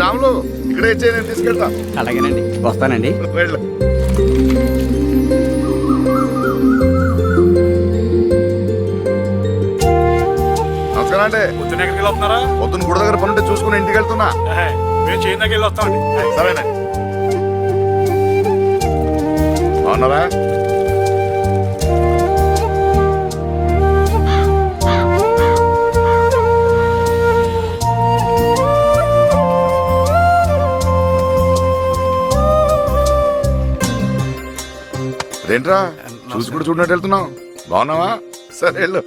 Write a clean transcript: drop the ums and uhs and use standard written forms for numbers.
రాములు ఇక్కడే ఇచ్చే, నేను తీసుకెళ్తా. అలాగేనండి, వస్తానండి. వెళ్ళు. నమస్కారం అండి. పొద్దున ఎక్కడికి వెళ్తున్నారా? పొద్దున్న గుడి దగ్గర పనుంటే చూసుకుని ఇంటికి వెళ్తున్నా. మేము చేయి దగ్గర వెళ్ళి వస్తామండి. సరేనండి. బాగున్నారా? ఏంట్రా చూసి కూడా చూడనట్టు వెళ్తున్నావు? బాగున్నావా? సరే వెళ్ళు.